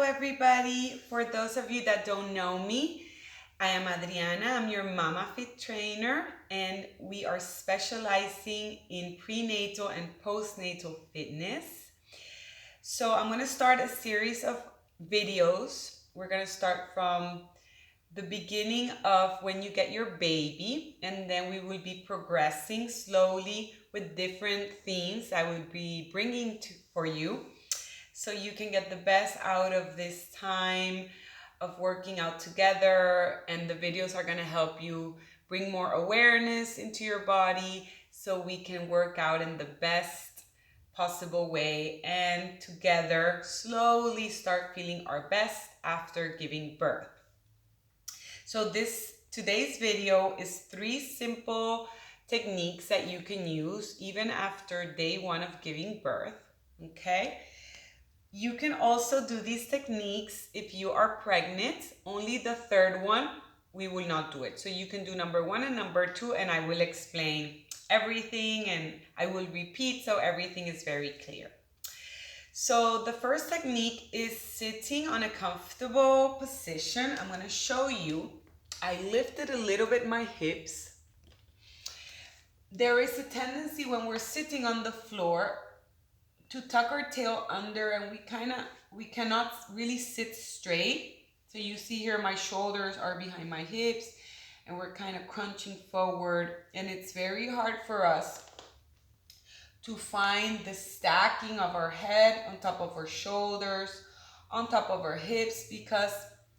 everybody. For those of you that don't know me, I am Adriana. I'm your Mama Fit trainer, and we are specializing in prenatal and postnatal fitness. So I'm going to start a series of videos. We're going to start from the beginning of when you get your baby, and then we will be progressing slowly with different themes I will be bringing for you, so you can get the best out of this time of working out together. And the videos are going to help you bring more awareness into your body so we can work out in the best possible way and together slowly start feeling our best after giving birth. So today's video is 3 simple techniques that you can use even after day 1 of giving birth. Okay? You can also do these techniques if you are pregnant. Only the third one, we will not do it. So you can do number 1 and number 2, and I will explain everything and I will repeat so everything is very clear. So the first technique is sitting on a comfortable position. I'm going to show you. I lifted a little bit my hips. There is a tendency when we're sitting on the floor to tuck our tail under, and we cannot really sit straight. So you see here my shoulders are behind my hips and we're kind of crunching forward, and it's very hard for us to find the stacking of our head on top of our shoulders, on top of our hips, because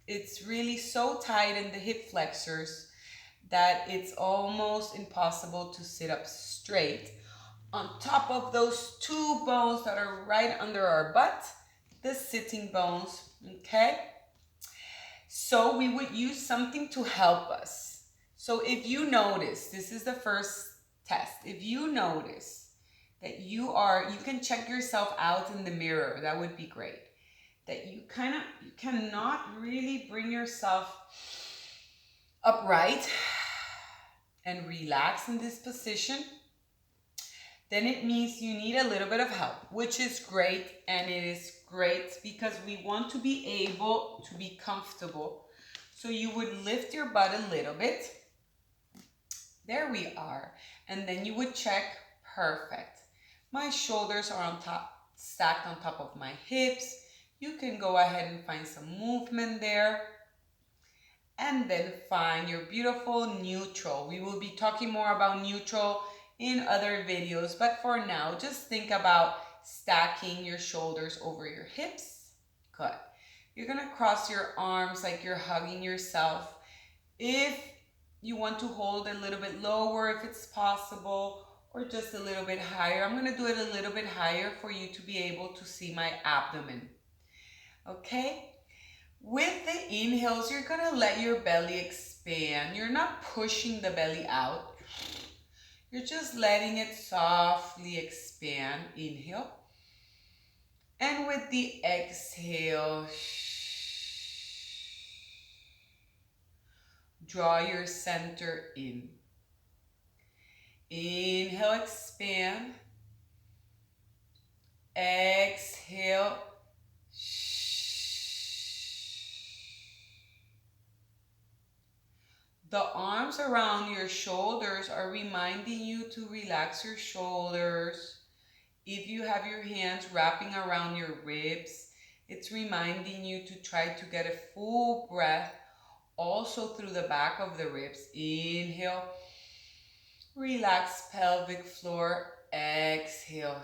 it's really so tight in the hip flexors that it's almost impossible to sit up straight. On top of those 2 bones that are right under our butt, the sitting bones, okay? So we would use something to help us. So if you notice, this is the first test. If you notice that you can check yourself out in the mirror, that would be great. That you cannot really bring yourself upright and relax in this position, then it means you need a little bit of help, which is great. And it is great because we want to be able to be comfortable. So you would lift your butt a little bit. There we are. And then you would check, perfect. My shoulders are stacked on top of my hips. You can go ahead and find some movement there. And then find your beautiful neutral. We will be talking more about neutral in other videos, but for now, just think about stacking your shoulders over your hips. Good. You're gonna cross your arms like you're hugging yourself. If you want to hold a little bit lower, if it's possible, or just a little bit higher. I'm gonna do it a little bit higher for you to be able to see my abdomen. Okay? With the inhales, you're gonna let your belly expand. You're not pushing the belly out. You're just letting it softly expand. Inhale. And with the exhale, draw your center in. Inhale, expand. Exhale. The arms around your shoulders are reminding you to relax your shoulders. If you have your hands wrapping around your ribs, it's reminding you to try to get a full breath also through the back of the ribs. Inhale. Relax pelvic floor. Exhale.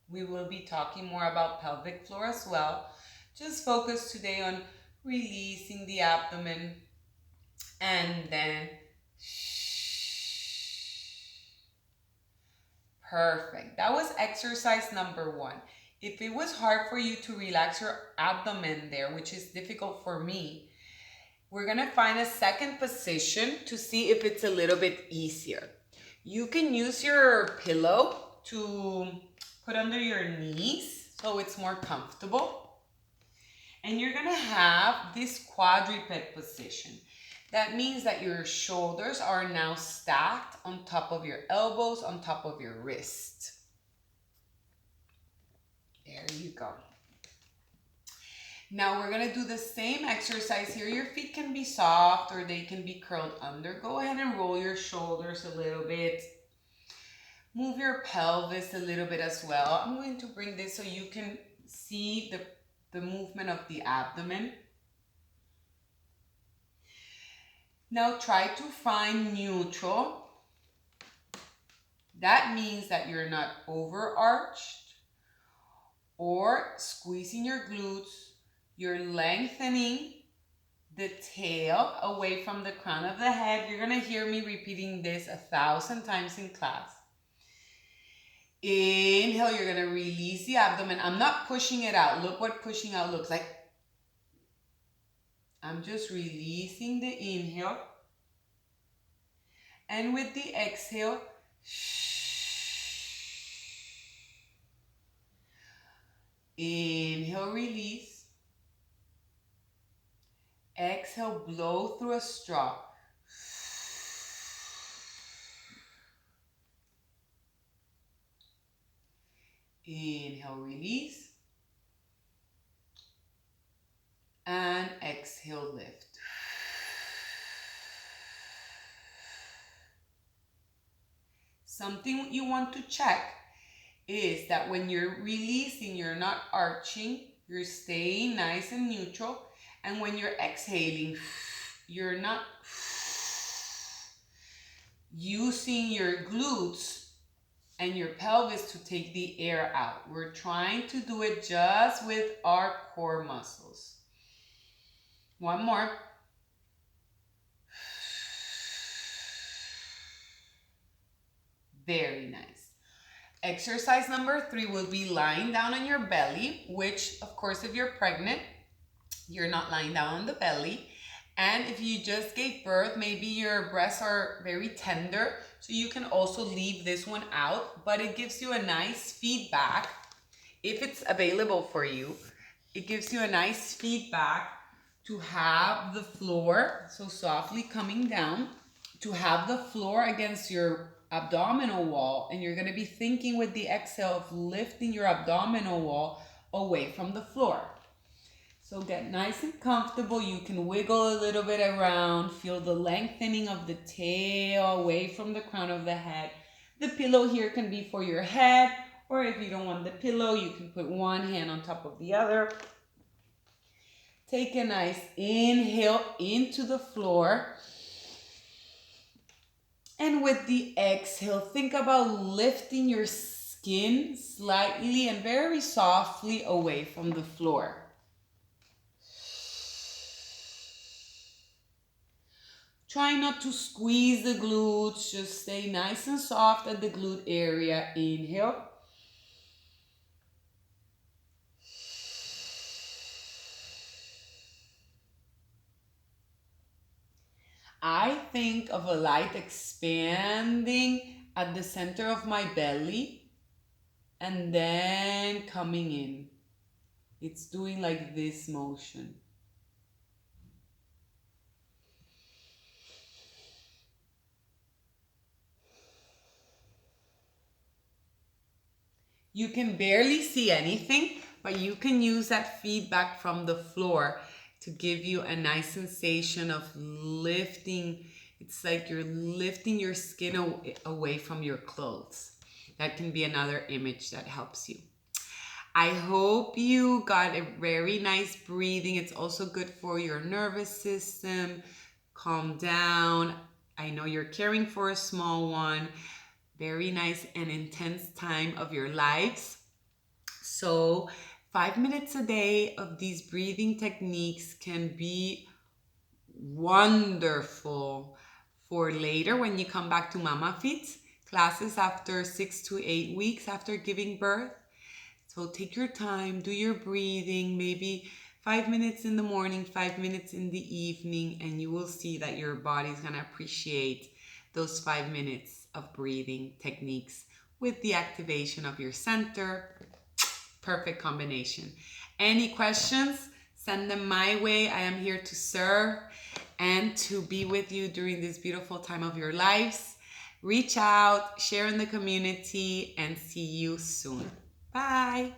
We will be talking more about pelvic floor as well. Just focus today on releasing the abdomen, and then perfect. That was exercise number 1. If it was hard for you to relax your abdomen there, which is difficult for me, we're gonna find a second position to see if it's a little bit easier. You can use your pillow to put under your knees so it's more comfortable. And you're gonna have this quadruped position. That means that your shoulders are now stacked on top of your elbows, on top of your wrist. you go. Now we're gonna do the same exercise here. Your feet can be soft or they can be curled under. Go ahead and roll your shoulders a little bit. Move your pelvis a little bit as well. I'm going to bring this so you can see the movement of the abdomen. Now try to find neutral. That means that you're not overarched or squeezing your glutes. You're lengthening the tail away from the crown of the head. You're gonna hear me repeating this 1,000 times in class. Inhale, you're gonna release the abdomen. I'm not pushing it out. Look what pushing out looks like. I'm just releasing the inhale. And with the exhale, inhale, release. Exhale, blow through a straw. Inhale, release. And exhale, lift. Something you want to check is that when you're releasing, you're not arching, you're staying nice and neutral. And when you're exhaling, you're not using your glutes and your pelvis to take the air out. We're trying to do it just with our core muscles. One more. Very nice. Exercise number 3 will be lying down on your belly, which of course if you're pregnant, you're not lying down on the belly. And if you just gave birth, maybe your breasts are very tender, so you can also leave this one out, but it gives you a nice feedback. If it's available for you, it gives you a nice feedback to have the floor, so softly coming down, to have the floor against your abdominal wall, and you're gonna be thinking with the exhale of lifting your abdominal wall away from the floor. So get nice and comfortable. You can wiggle a little bit around. Feel the lengthening of the tail away from the crown of the head. The pillow here can be for your head, or if you don't want the pillow, you can put one hand on top of the other. Take a nice inhale into the floor. And with the exhale, think about lifting your skin slightly and very softly away from the floor. Try not to squeeze the glutes, just stay nice and soft at the glute area. Inhale. I think of a light expanding at the center of my belly and then coming in. It's doing like this motion. You can barely see anything, but you can use that feedback from the floor to give you a nice sensation of lifting. It's like you're lifting your skin away from your clothes. That can be another image that helps you. I hope you got a very nice breathing. It's also good for your nervous system. Calm down. I know you're caring for a small one. Very nice and intense time of your lives. So 5 minutes a day of these breathing techniques can be wonderful for later when you come back to Mama Fit classes after 6 to 8 weeks after giving birth. So take your time, do your breathing, maybe 5 minutes in the morning, 5 minutes in the evening, and you will see that your body's gonna appreciate those 5 minutes of breathing techniques with the activation of your center. Perfect combination. Any questions? Send them my way. I am here to serve and to be with you during this beautiful time of your lives. Reach out, share in the community, and see you soon. Bye.